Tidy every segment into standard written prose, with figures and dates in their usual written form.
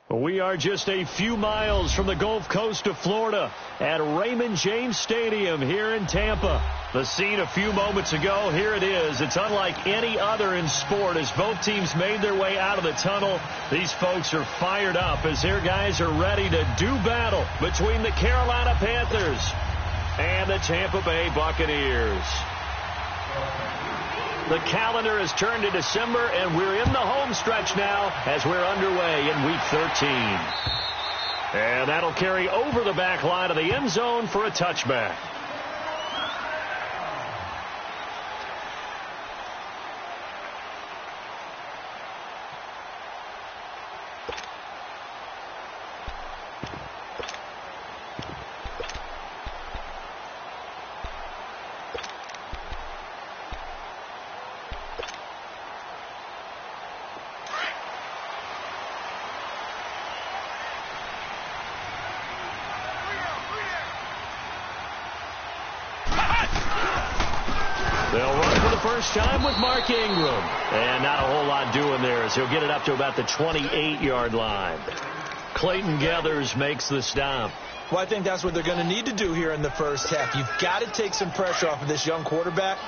We are just a few miles from the Gulf Coast of Florida at Raymond James Stadium here in Tampa. The scene a few moments ago, here it is. It's unlike any other in sport as both teams made their way out of the tunnel. These folks are fired up as their guys are ready to do battle between the Carolina Panthers and the Tampa Bay Buccaneers. The calendar has turned to December, and we're in the home stretch now as we're underway in Week 13. And that'll carry over the back line of the end zone for a touchback. They'll run for the first time with Mark Ingram. And not a whole lot doing there as he'll get it up to about the 28-yard line. Clayton Gathers makes the stop. Well, I think that's what they're going to need to do here in the first half. You've got to take some pressure off of this young quarterback,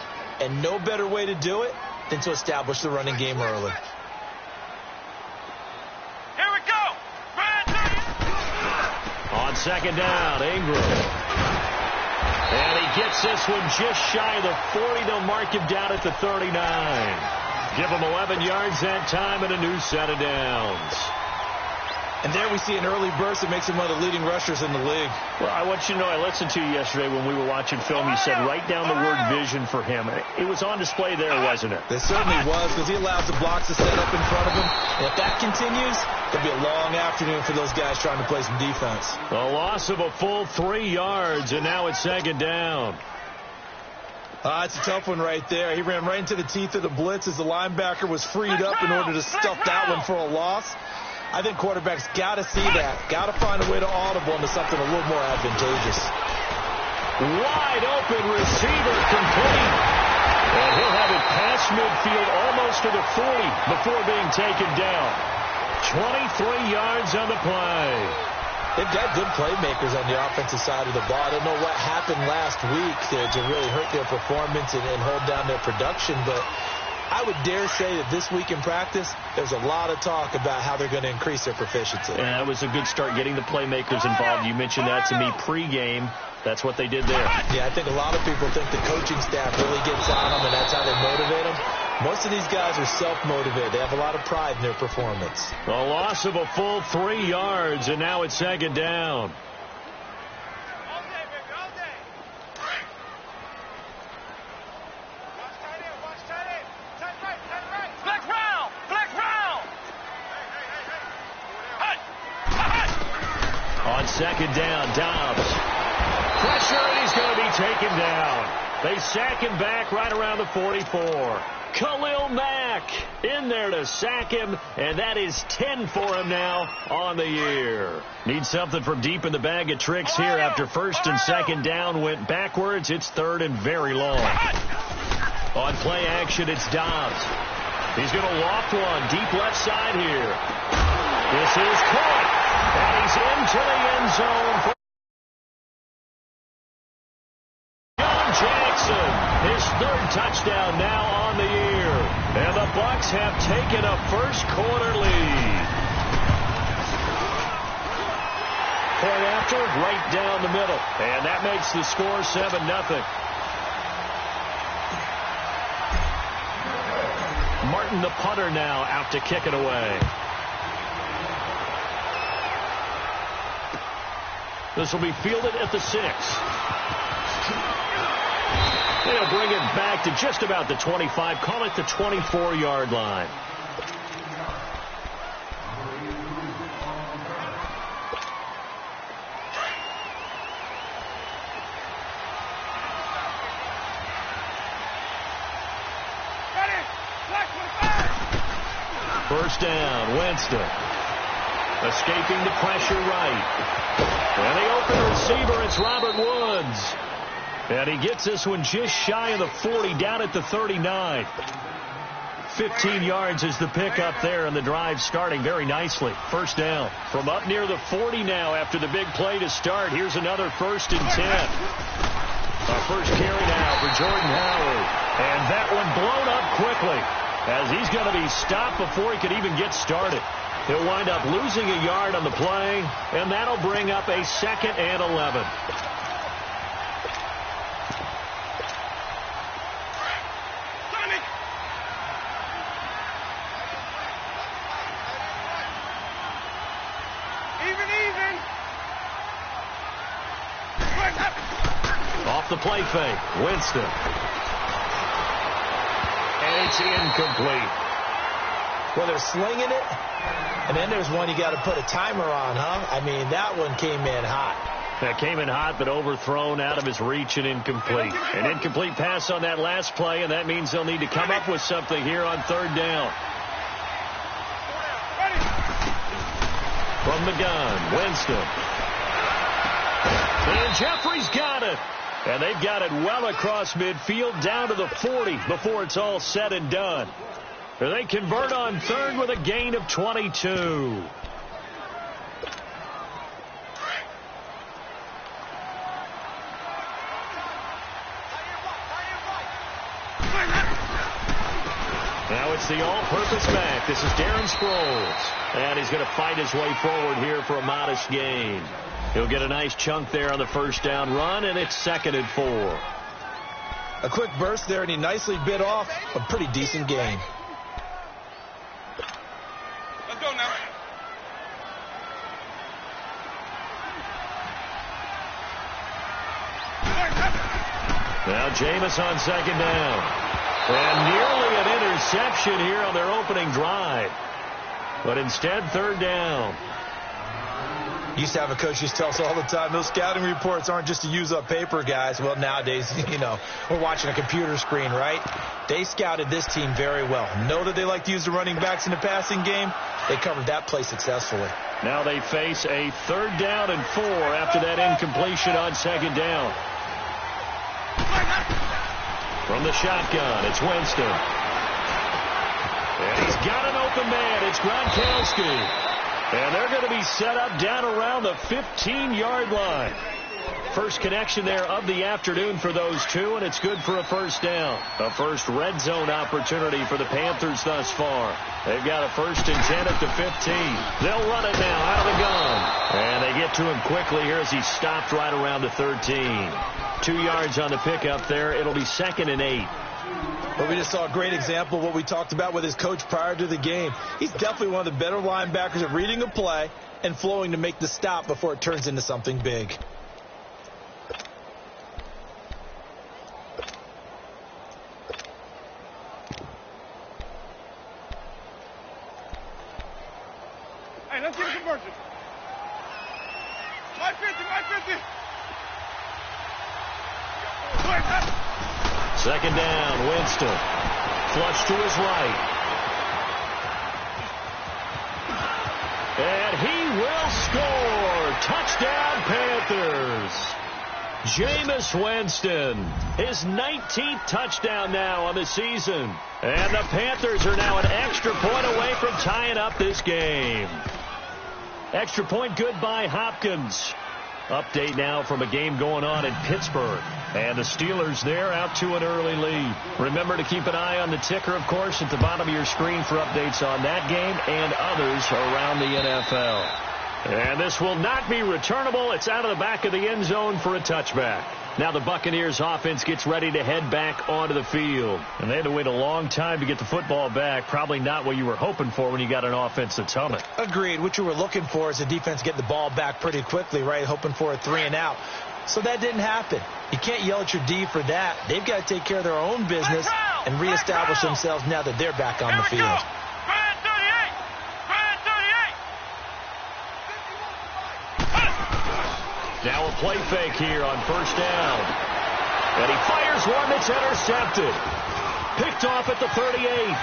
and no better way to do it than to establish the running game early. Here we go. On second down, Ingram. And he gets this one just shy of the 40. They'll mark him down at the 39. Give him 11 yards that time and a new set of downs. And there we see an early burst that makes him one of the leading rushers in the league. Well, I want you to know, I listened to you yesterday when we were watching film. You said write down the word vision for him. It was on display there, wasn't it? It certainly was, because he allows the blocks to set up in front of him. And if that continues, it'll be a long afternoon for those guys trying to play some defense. A loss of a full 3 yards, and now it's second down. It's a tough one right there. He ran right into the teeth of the blitz as the linebacker was freed up in order to stuff that one for a loss. I think quarterbacks got to see that. Got to find a way to audible into something a little more advantageous. Wide open receiver complete. And he'll have it past midfield almost to the 40 before being taken down. 23 yards on the play. They've got good playmakers on the offensive side of the ball. I don't know what happened last week to really hurt their performance and hold down their production, but I would dare say that this week in practice, there's a lot of talk about how they're going to increase their proficiency. And that was a good start getting the playmakers involved. You mentioned that to me pregame. That's what they did there. Yeah, I think a lot of people think the coaching staff really gets on them, and that's how they motivate them. Most of these guys are self-motivated. They have a lot of pride in their performance. A loss of a full 3 yards, and now it's second down. On second down, Dobbs. Pressure, and he's going to be taken down. They sack him back right around the 44. Khalil Mack in there to sack him, and that is 10 for him now on the year. Need something from deep in the bag of tricks here after first and second down went backwards. It's third and very long. On play action, it's Dobbs. He's going to loft one deep left side here. This is caught, and he's into the end zone. Jackson, his third touchdown now on the year. And the Bucs have taken a first quarter lead. Point after, right down the middle. And that makes the score 7-0. Martin, the punter, now out to kick it away. This will be fielded at the 6. They'll bring it back to just about the 25. Call it the 24-yard line. First down, Winston. Escaping the pressure right. And the open receiver, it's Robert Woods. And he gets this one just shy of the 40, down at the 39. 15 yards is the pickup there, and the drive starting very nicely. First down. From up near the 40 now after the big play to start. Here's another 1st and 10. Our first carry now for Jordan Howard. And that one blown up quickly as he's going to be stopped before he could even get started. He'll wind up losing a yard on the play, and that'll bring up a 2nd and 11. Off the play fake, Winston. And it's incomplete. Well, they're slinging it, and then there's one you got to put a timer on, huh? I mean, that one came in hot. That came in hot, but overthrown, out of his reach, and incomplete. An incomplete pass on that last play, and that means they'll need to come up with something here on 3rd down. From the gun, Winston. And Jeffrey's got it. And they've got it well across midfield down to the 40 before it's all said and done. They convert on 3rd with a gain of 22. Now it's the all-purpose back. This is Darren Sproles. And he's going to fight his way forward here for a modest gain. He'll get a nice chunk there on the 1st down run, and it's 2nd and 4. A quick burst there, and he nicely bit off a pretty decent gain. Let's go now. Now Jameis on 2nd down. And nearly an interception here on their opening drive. But instead, 3rd down. Used to have a coach used to tell us all the time, those scouting reports aren't just to use up paper, guys. Well, nowadays, we're watching a computer screen, right? They scouted this team very well. Know that they like to use the running backs in the passing game. They covered that play successfully. Now they face a 3rd down and 4 after that incompletion on 2nd down. From the shotgun, it's Winston. And he's got an open man. It's Gronkowski. And they're going to be set up down around the 15-yard line. First connection there of the afternoon for those two, and it's good for a 1st down. A first red zone opportunity for the Panthers thus far. They've got a 1st and 10 at the 15. They'll run it now out of the gun. And they get to him quickly here as he stopped right around the 13. 2 yards on the pickup there. It'll be 2nd and 8. But we just saw a great example of what we talked about with his coach prior to the game. He's definitely one of the better linebackers at reading a play and flowing to make the stop before it turns into something big. Hey, let's get a conversion. My 50, my 50. 2nd down, Winston. Flush to his right. And he will score. Touchdown, Panthers. Jameis Winston, his 19th touchdown now on the season. And the Panthers are now an extra point away from tying up this game. Extra point good by Hopkins. Update now from a game going on in Pittsburgh. And the Steelers there out to an early lead. Remember to keep an eye on the ticker, of course, at the bottom of your screen for updates on that game and others around the NFL. And this will not be returnable. It's out of the back of the end zone for a touchback. Now the Buccaneers offense gets ready to head back onto the field. And they had to wait a long time to get the football back. Probably not what you were hoping for when you got an offense that's humming. Agreed. What you were looking for is the defense getting the ball back pretty quickly, right? Hoping for a 3 and out. So that didn't happen. You can't yell at your D for that. They've got to take care of their own business and reestablish themselves now that they're back on the field. Now a play fake here on 1st down. And he fires one that's intercepted. Picked off at the 38.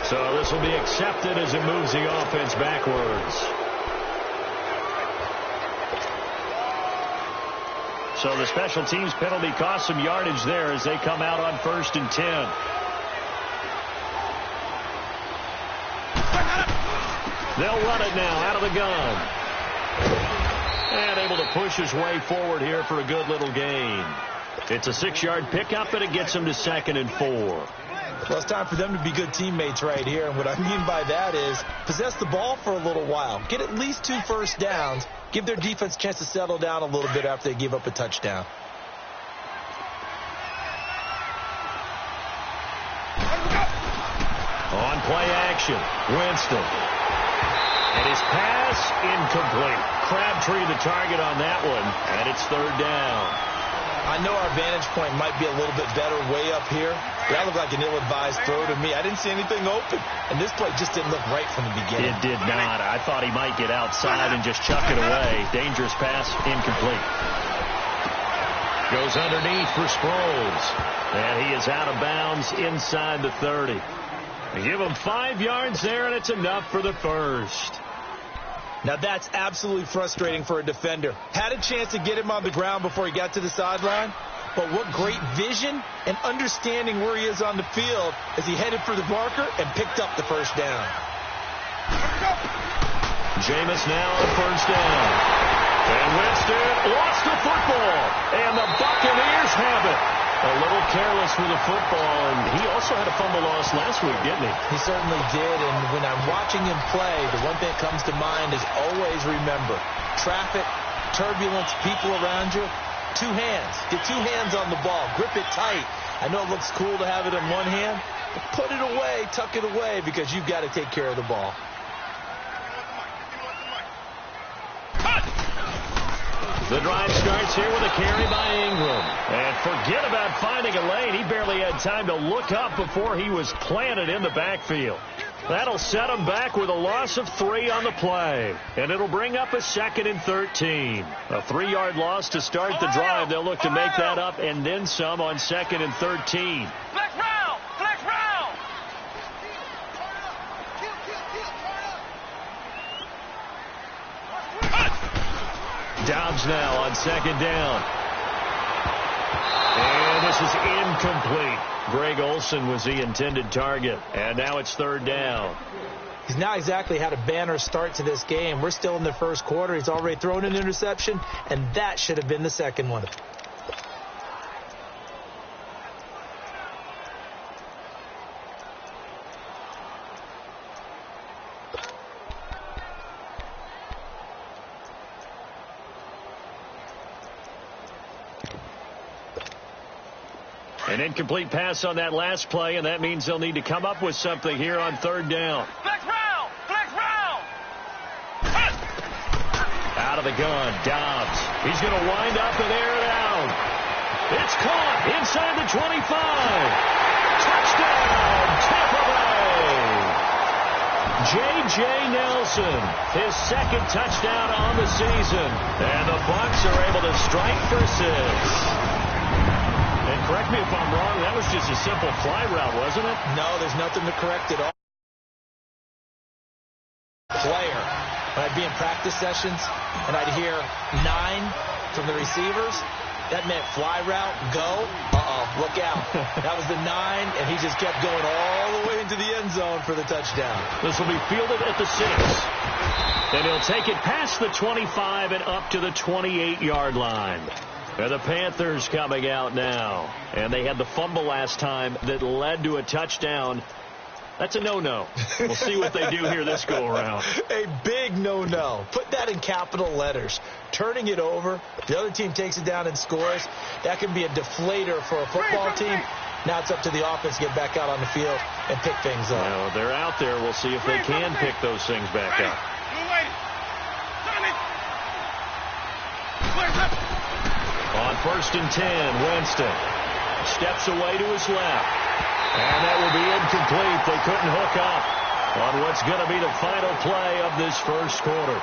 So this will be accepted as it moves the offense backwards. So the special teams penalty cost some yardage there as they come out on 1st and 10. They'll run it now out of the gun. And able to push his way forward here for a good little gain. It's a 6-yard pickup, and it gets him to 2nd and 4. Well, it's time for them to be good teammates right here. And what I mean by that is possess the ball for a little while. Get at least 2 first downs. Give their defense a chance to settle down a little bit after they give up a touchdown. On play action, Winston. And his pass incomplete. Crabtree the target on that one, and it's 3rd down. I know our vantage point might be a little bit better way up here. That looked like an ill-advised throw to me. I didn't see anything open, and this play just didn't look right from the beginning. It did not. I thought he might get outside and just chuck it away. Dangerous pass, incomplete. Goes underneath for Sproles, and he is out of bounds inside the 30. They give him 5 yards there, and it's enough for the first. Now that's absolutely frustrating for a defender. Had a chance to get him on the ground before he got to the sideline, but what great vision and understanding where he is on the field as he headed for the marker and picked up the first down. Jameis now on 1st down. And Winston lost the football, and the Buccaneers have it. A little careless with the football, and he also had a fumble loss last week, didn't he? He certainly did, and when I'm watching him play, the one thing that comes to mind is always remember, traffic, turbulence, people around you, 2 hands. Get 2 hands on the ball. Grip it tight. I know it looks cool to have it in one hand, but put it away, tuck it away, because you've got to take care of the ball. The drive starts here with a carry by Ingram. And forget about finding a lane. He barely had time to look up before he was planted in the backfield. That'll set him back with a loss of 3 on the play. And it'll bring up a 2nd and 13. A 3-yard loss to start the drive. They'll look to make that up and then some on 2nd and 13. Flex round! Flex round! Dobbs now on 2nd down. And this is incomplete. Greg Olsen was the intended target. And now it's 3rd down. He's not exactly had a banner start to this game. We're still in the first quarter. He's already thrown an interception, and that should have been the second one. An incomplete pass on that last play, and that means they'll need to come up with something here on 3rd down. Flex round! Flex round! Out of the gun, Dobbs. He's going to wind up and air it out. It's caught inside the 25. Touchdown, Tampa Bay. J.J. Nelson, his 2nd touchdown on the season. And the Bucs are able to strike for 6. And correct me if I'm wrong, that was just a simple fly route, wasn't it? No, there's nothing to correct at all. Player. When I'd be in practice sessions and I'd hear 9 from the receivers, that meant fly route, go. Look out. That was the 9, and he just kept going all the way into the end zone for the touchdown. This will be fielded at the 6. And he'll take it past the 25 and up to the 28-yard line. And the Panthers coming out now. And they had the fumble last time that led to a touchdown. That's a no-no. We'll see what they do here this go-around. A big no-no. Put that in capital letters. Turning it over, the other team takes it down and scores. That can be a deflator for a football team. Now it's up to the offense to get back out on the field and pick things up. Well, they're out there. We'll see if they can pick those things back up. On 1st and 10, Winston steps away to his left. And that will be incomplete. They couldn't hook up on what's going to be the final play of this first quarter.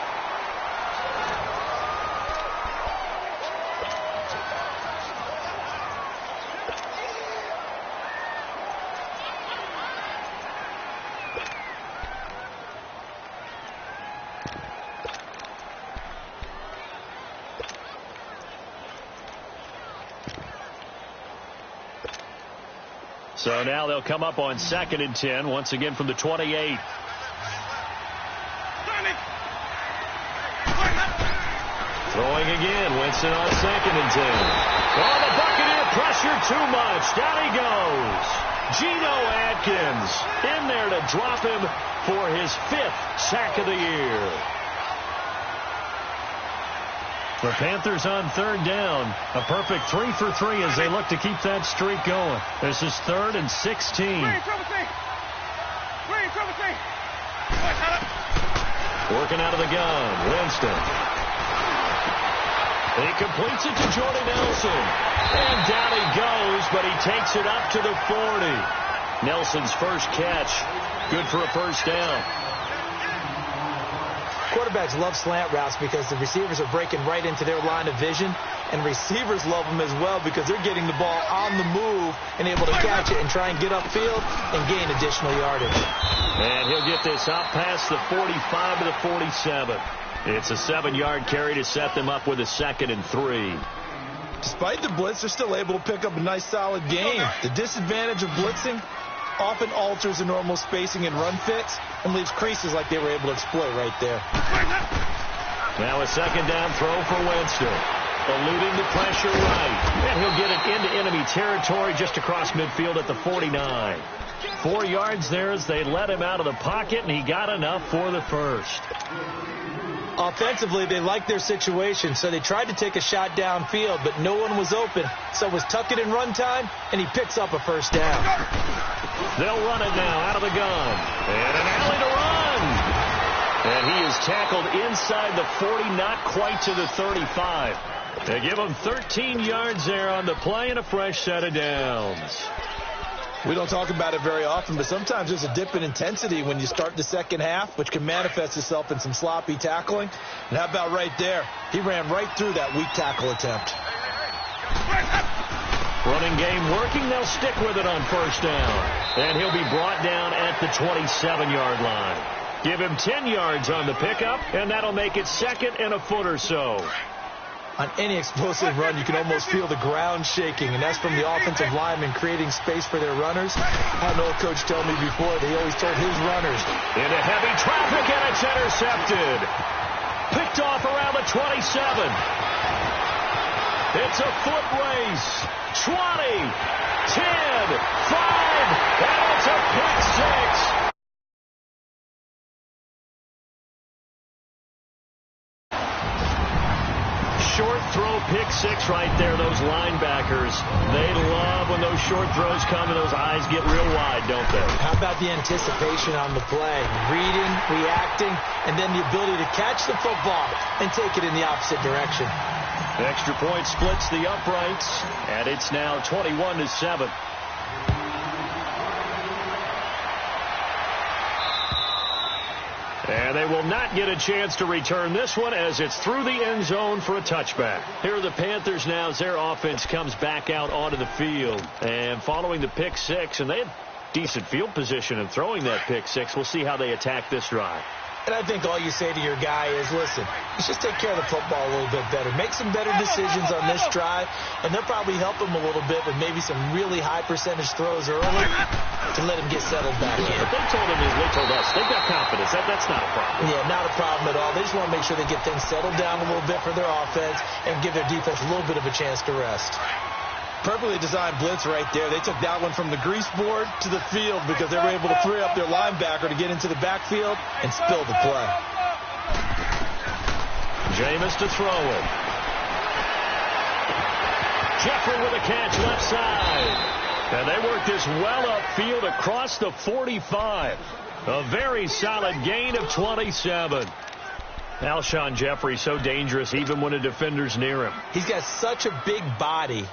So now they'll come up on 2nd and 10, once again from the 28. Throwing again. Winston on 2nd and 10. Oh, the Buccaneer pressure too much. Down he goes. Geno Atkins in there to drop him for his 5th sack of the year. The Panthers on 3rd down. A perfect 3 for 3 as they look to keep that streak going. This is 3rd and 16. Working out of the gun. Winston. He completes it to Jordy Nelson. And down he goes, but he takes it up to the 40. Nelson's first catch. Good for a first down. Quarterbacks love slant routes because the receivers are breaking right into their line of vision, and receivers love them as well because they're getting the ball on the move and able to catch it and try and get upfield and gain additional yardage. And he'll get this out past the 45 to the 47. It's a 7-yard carry to set them up with a 2nd and 3. Despite the blitz, they're still able to pick up a nice solid gain. The disadvantage of blitzing often alters the normal spacing and run fits and leaves creases like they were able to exploit right there. Now a 2nd down throw for Winston. Eluding the pressure right. And he'll get it into enemy territory just across midfield at the 49. 4 yards there as they let him out of the pocket, and he got enough for the first. Offensively, they liked their situation, so they tried to take a shot downfield, but no one was open. So it was tuck it in run time, and he picks up a first down. They'll run it now out of the gun. And an alley to run. And he is tackled inside the 40, not quite to the 35. They give him 13 yards there on the play and a fresh set of downs. We don't talk about it very often, but sometimes there's a dip in intensity when you start the second half, which can manifest itself in some sloppy tackling. And how about right there? He ran right through that weak tackle attempt. Running game working. They'll stick with it on first down. And he'll be brought down at the 27-yard line. Give him 10 yards on the pickup, and that'll make it 2nd and a foot or so. On any explosive run, you can almost feel the ground shaking, and that's from the offensive linemen creating space for their runners. I had an old coach tell me before that he always told his runners. Into heavy traffic, and it's intercepted. Picked off around the 27. It's a foot race. 20, 10, 5, and it's a pick 6. Short throw, pick 6 right there. Those linebackers, they love when those short throws come and those eyes get real wide, don't they? How about the anticipation on the play? Reading, reacting, and then the ability to catch the football and take it in the opposite direction. Extra point splits the uprights, and it's now 21-7. And they will not get a chance to return this one as it's through the end zone for a touchback. Here are the Panthers now as their offense comes back out onto the field. And following the pick 6, and they had decent field position in throwing that pick 6. We'll see how they attack this drive. And I think all you say to your guy is, listen, let's just take care of the football a little bit better. Make some better decisions on this drive, and they'll probably help him a little bit with maybe some really high percentage throws early to let him get settled back in. But they told us they've got confidence. That's not a problem. Yeah, not a problem at all. They just want to make sure they get things settled down a little bit for their offense and give their defense a little bit of a chance to rest. Perfectly designed blitz right there. They took that one from the grease board to the field because they were able to free up their linebacker to get into the backfield and spill the play. Jameis to throw it. Jeffrey with a catch left side. And they work this well upfield across the 45. A very solid gain of 27. Alshon Jeffrey so dangerous even when a defender's near him. He's got such a big body.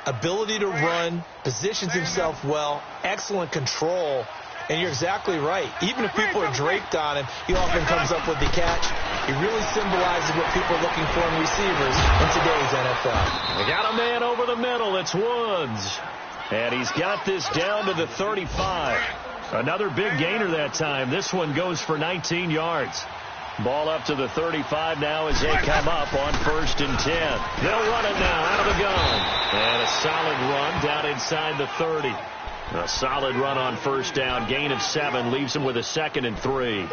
Ability to run, positions himself well, excellent control, and you're exactly right. Even if people are draped on him, he often comes up with the catch. He really symbolizes what people are looking for in receivers in today's NFL. They got a man over the middle. It's Woods. And he's got this down to the 35. Another big gainer that time. This one goes for 19 yards. Ball up to the 35 now as they come up on 1st and 10. They'll run it now out of the gun. And a solid run down inside the 30. A solid run on first down. Gain of 7 leaves him with a 2nd and 3.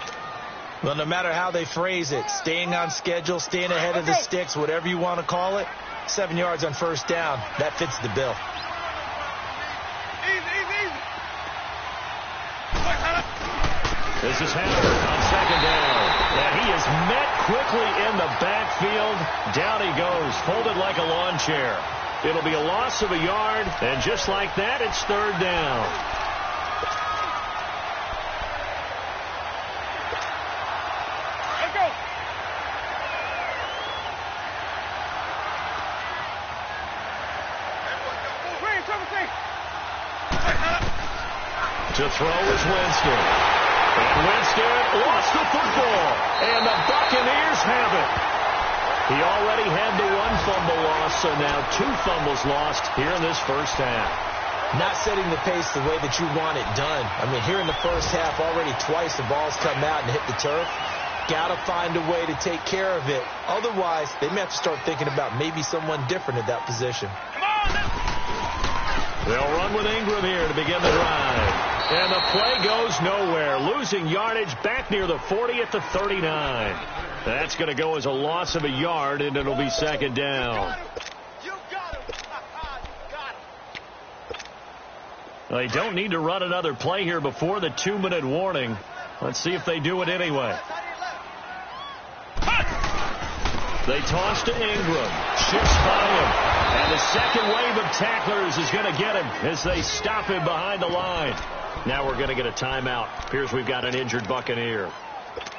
Well, no matter how they phrase it, staying on schedule, staying ahead of the sticks, whatever you want to call it, 7 yards on first down, that fits the bill. This is Howard on 2nd down. And he is met quickly in the backfield. Down he goes, folded like a lawn chair. It'll be a loss of a yard, and just like that, it's 3rd down. To throw is Winston. And Winston lost the football. And the Buccaneers have it. He already had the 1 fumble loss, so now 2 fumbles lost here in this first half. Not setting the pace the way that you want it done. I mean, here in the first half, already twice the ball's come out and hit the turf. Got to find a way to take care of it. Otherwise, they may have to start thinking about maybe someone different at that position. They'll run with Ingram here to begin the drive. And the play goes nowhere. Losing yardage back near the 40 at the 39. That's going to go as a loss of a yard, and it'll be 2nd down. They don't need to run another play here before the 2-minute warning. Let's see if they do it anyway. They toss to Ingram. Shifts by him. And the second wave of tacklers is going to get him as they stop him behind the line. Now we're going to get a timeout. Appears we've got an injured Buccaneer.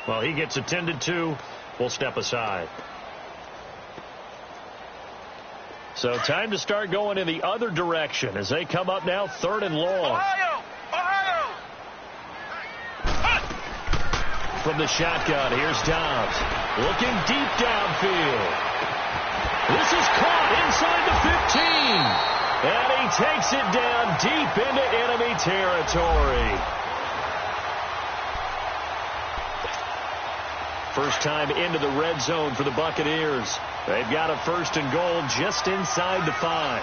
Well, he gets attended to. We'll step aside. So time to start going in the other direction as they come up now 3rd and long. Ohio! From the shotgun, here's Dobbs. Looking deep downfield. This is caught inside the 15. And he takes it down deep into enemy territory. First time into the red zone for the Buccaneers. They've got a 1st and goal just inside the 5.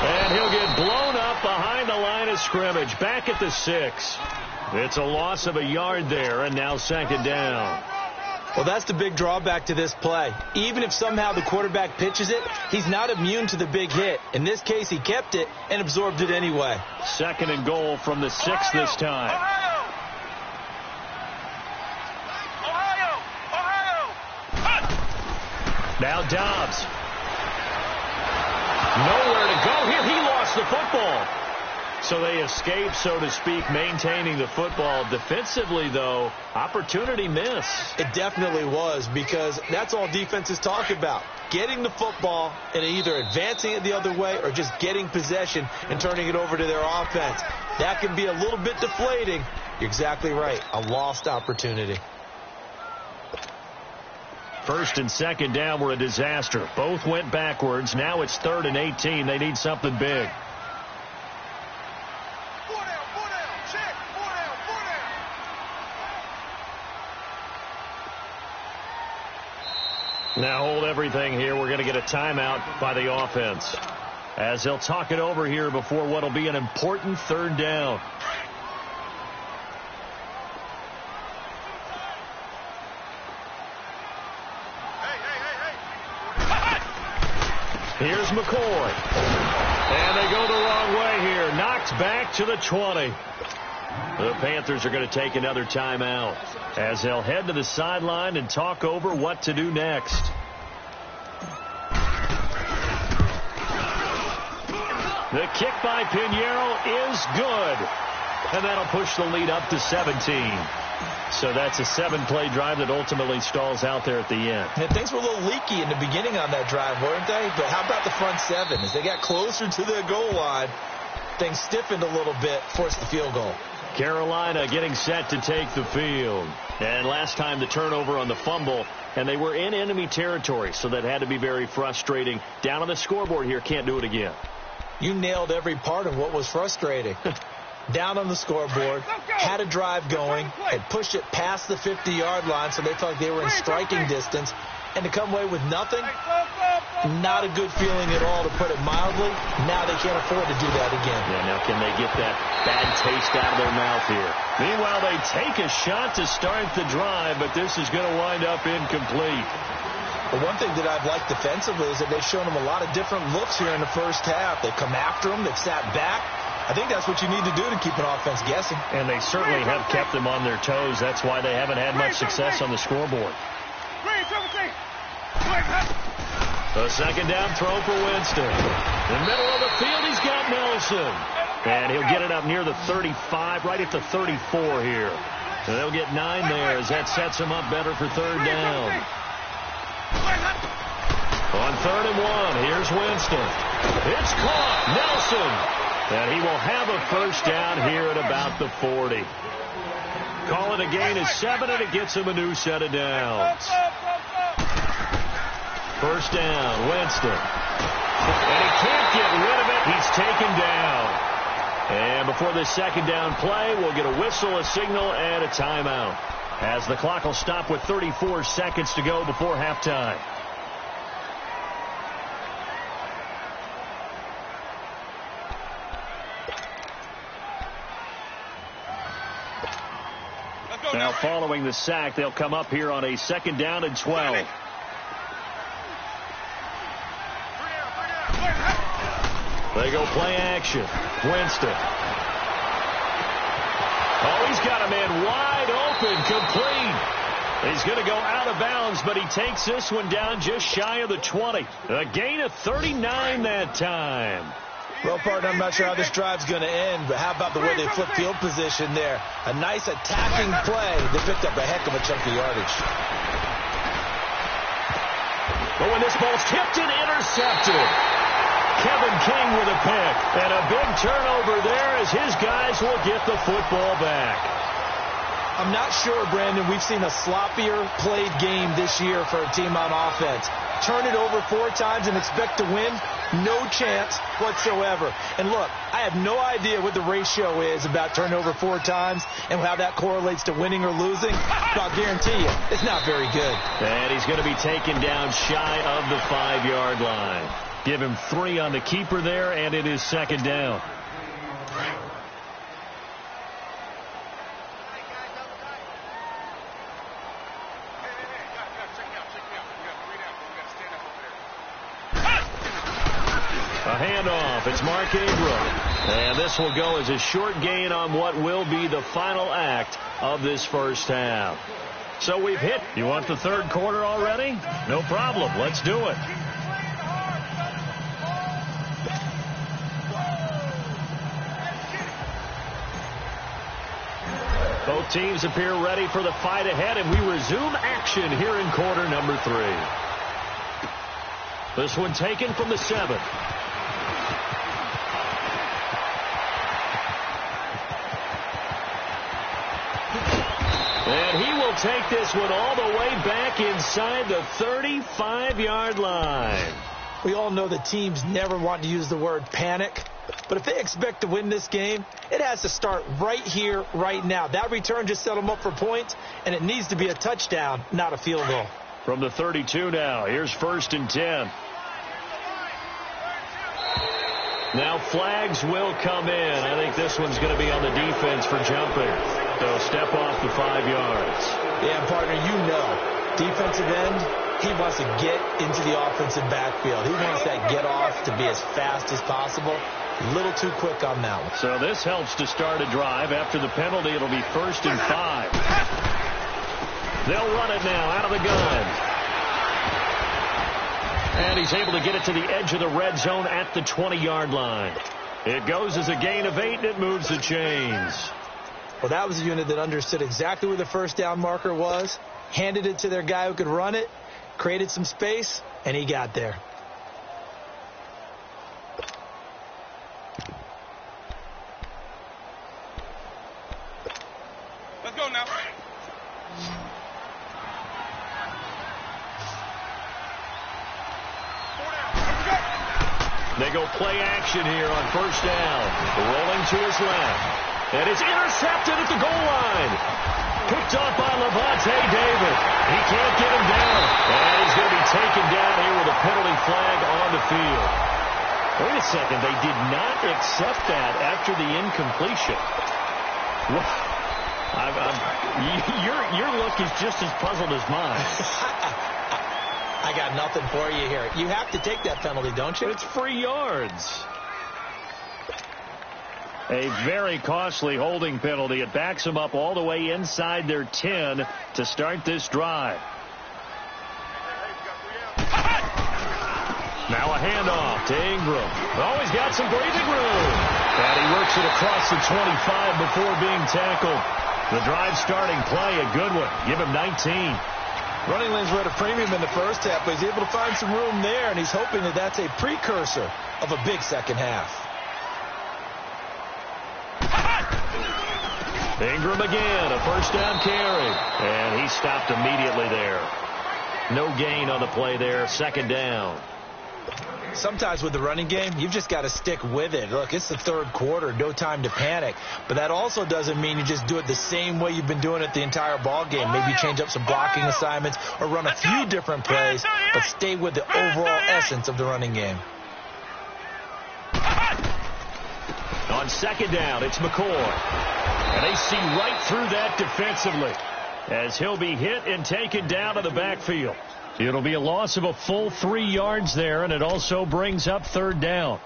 And he'll get blown up behind the line of scrimmage. Back at the 6. It's a loss of a yard there, and now 2nd down. Well, that's the big drawback to this play. Even if somehow the quarterback pitches it, he's not immune to the big hit. In this case, he kept it and absorbed it anyway. 2nd and goal from the 6 this time. Now Dobbs. Nowhere to go here. He lost the football. So they escape, so to speak, maintaining the football. Defensively, though, opportunity miss. It definitely was, because that's all defenses talk about. Getting the football and either advancing it the other way or just getting possession and turning it over to their offense. That can be a little bit deflating. You're exactly right. A lost opportunity. 1st and 2nd down were a disaster. Both went backwards. Now it's 3rd and 18. They need something big. Now hold everything here. We're going to get a timeout by the offense as they'll talk it over here before what will be an important 3rd down. Here's McCoy. And they go the wrong way here. Knocked back to the 20. The Panthers are going to take another timeout as they'll head to the sideline and talk over what to do next. The kick by Pinheiro is good. And that'll push the lead up to 17. So that's a 7-play drive that ultimately stalls out there at the end. And things were a little leaky in the beginning on that drive, weren't they? But how about the front 7? As they got closer to the goal line, things stiffened a little bit, forced the field goal. Carolina getting set to take the field. And last time the turnover on the fumble, and they were in enemy territory, so that had to be very frustrating. Down on the scoreboard here, can't do it again. You nailed every part of what was frustrating. Down on the scoreboard, had a drive going, had pushed it past the 50-yard line, so they felt like they were in striking distance, and to come away with nothing, Not a good feeling at all, to put it mildly. Now they can't afford to do that again. Yeah, now can they get that bad taste out of their mouth here? Meanwhile, they take a shot to start the drive, but this is going to wind up incomplete. The one thing that I've liked defensively is that they've shown them a lot of different looks here in the first half. They've come after them. They've sat back. I think that's what you need to do to keep an offense guessing. And they certainly have kept them on their toes. That's why they haven't had much success on the scoreboard. A second down throw for Winston. In the middle of the field, he's got Nelson. And he'll get it up near the 35, right at the 34 here. So they'll get 9 there as that sets them up better for third down. On 3rd and 1, here's Winston. It's caught. Nelson. And he will have a first down here at about the 40. Call it a gain of 7, and it gets him a new set of downs. First down, Winston. And he can't get rid of it. He's taken down. And before this second down play, we'll get a whistle, a signal, and a timeout, as the clock will stop with 34 seconds to go before halftime. Now following the sack, they'll come up here on a second down and 12. They go play action. Winston. Oh, he's got a man wide open, complete. He's going to go out of bounds, but he takes this one down just shy of the 20. A gain of 39 that time. Well, partner, I'm not sure how this drive's going to end, but how about the way they flip field position there? A nice attacking play. They picked up a heck of a chunk of yardage. But when this ball's tipped and intercepted, Kevin King with a pick. And a big turnover there as his guys will get the football back. I'm not sure, Brandon, we've seen a sloppier played game this year for a team on offense. Turn it over 4 times and expect to win? No chance whatsoever. And look, I have no idea what the ratio is about turning over 4 times and how that correlates to winning or losing. But I'll guarantee you, it's not very good. And he's going to be taken down shy of the 5-yard line. Give him 3 on the keeper there, and it is second down. A handoff. It's Mark Ingram. And this will go as a short gain on what will be the final act of this first half. So we've hit. You want the third quarter already? No problem. Let's do it. Both teams appear ready for the fight ahead, and we resume action here in quarter number 3. This one taken from the 7. And he will take this one all the way back inside the 35-yard line. We all know the teams never want to use the word panic. But if they expect to win this game, it has to start right here, right now. That return just set them up for points, and it needs to be a touchdown, not a field goal. From the 32 now, here's 1st and 10. Now flags will come in. I think this one's going to be on the defense for jumping. So step off the 5 yards. Yeah, partner, you know, defensive end, he wants to get into the offensive backfield. He wants that get off to be as fast as possible. A little too quick on that one. So this helps to start a drive. After the penalty, it'll be 1st and 5. They'll run it now out of the gun. And he's able to get it to the edge of the red zone at the 20-yard line. It goes as a gain of 8, and it moves the chains. Well, that was a unit that understood exactly where the first down marker was, handed it to their guy who could run it, created some space, and he got there. Let's go now. They go play action here on 1st down. Rolling to his left. And it's intercepted at the goal line. Picked off by Levante David. He can't get him down. And he's going to be taken down here with a penalty flag on the field. Wait a second. They did not accept that after the incompletion. Your look is just as puzzled as mine. I got nothing for you here. You have to take that penalty, don't you? It's free yards. A very costly holding penalty. It backs them up all the way inside their 10 to start this drive. Now a handoff to Ingram. Oh, he's got some breathing room. And he works it across the 25 before being tackled. The drive starting play, a good one. Give him 19. Running lanes were at a premium in the first half, but he's able to find some room there, and he's hoping that that's a precursor of a big second half. Ingram again, a first down carry. And he stopped immediately there. No gain on the play there, second down. Sometimes with the running game, you've just got to stick with it. Look, it's the third quarter, no time to panic. But that also doesn't mean you just do it the same way you've been doing it the entire ball game. Maybe change up some blocking assignments or run a few different plays, but stay with the overall essence of the running game. On second down, it's McCoy. And they see right through that defensively as he'll be hit and taken down to the backfield. It'll be a loss of a full 3 yards there, and it also brings up third down.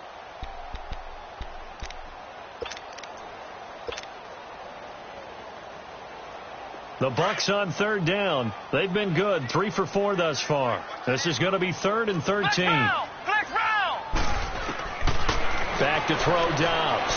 The Bucs on third down. They've been good, 3 for 4 thus far. This is going to be 3rd and 13. Back to throw Dobbs.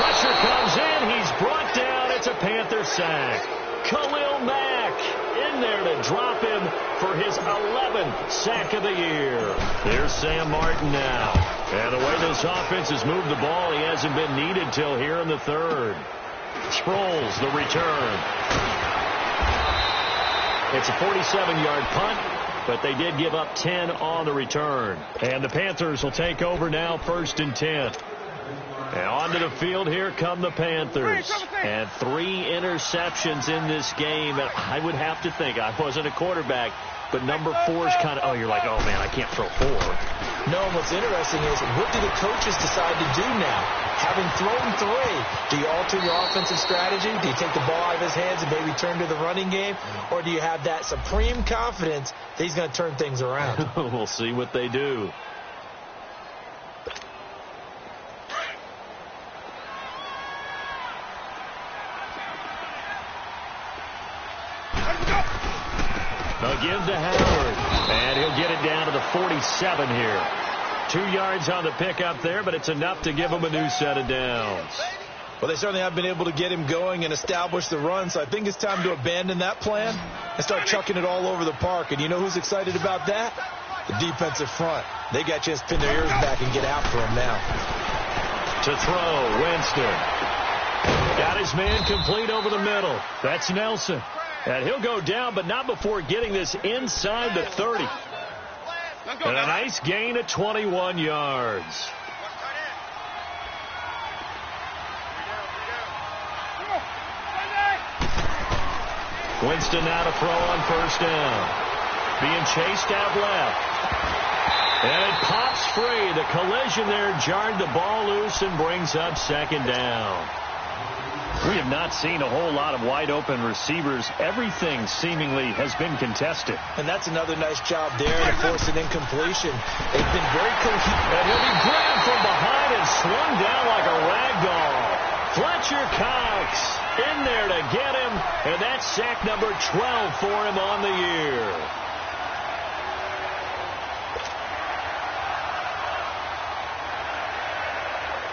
Pressure comes in. He's brought down. It's a Panther sack. Khalil Mack in there to drop him for his 11th sack of the year. There's Sam Martin now. And the way this offense has moved the ball, he hasn't been needed till here in the third. Sproles, the return. It's a 47-yard punt, but they did give up 10 on the return. And the Panthers will take over now, 1st and 10. And onto the field, here come the Panthers. And 3 interceptions in this game. And I would have to think, I wasn't a quarterback, but number 4 is kind of, oh, you're like, oh, man, I can't throw 4. No, and what's interesting is, what do the coaches decide to do now? Having thrown 3, do you alter your offensive strategy? Do you take the ball out of his hands and maybe turn to the running game? Or do you have that supreme confidence that he's going to turn things around? We'll see what they do. They'll give to Howard, and he'll get it down to the 47 here. 2 yards on the pickup there, but it's enough to give him a new set of downs. Well, they certainly have been able to get him going and establish the run, so I think it's time to abandon that plan and start chucking it all over the park. And you know who's excited about that? The defensive front. They got a chance to pin their ears back and get after him now. To throw, Winston. Got his man complete over the middle. That's Nelson. And he'll go down, but not before getting this inside the 30. And a nice gain of 21 yards. Winston now to throw on first down. Being chased out left. And it pops free. The collision there jarred the ball loose and brings up second down. We have not seen a whole lot of wide-open receivers. Everything seemingly has been contested. And that's another nice job there to force an incompletion. They've been very cohesive. And he'll be grabbed from behind and swung down like a rag doll. Fletcher Cox in there to get him, and that's sack number 12 for him on the year.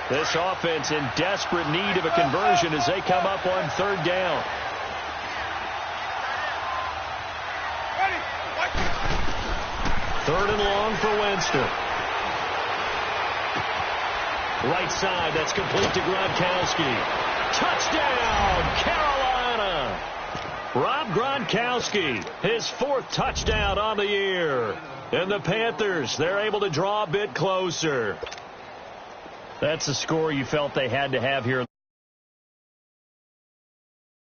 This offense in desperate need of a conversion as they come up on third down. Third and long for Winston. Right side, that's complete to Gronkowski. Touchdown, Carolina! Rob Gronkowski, his 4th touchdown on the year. And the Panthers, they're able to draw a bit closer. That's the score you felt they had to have here.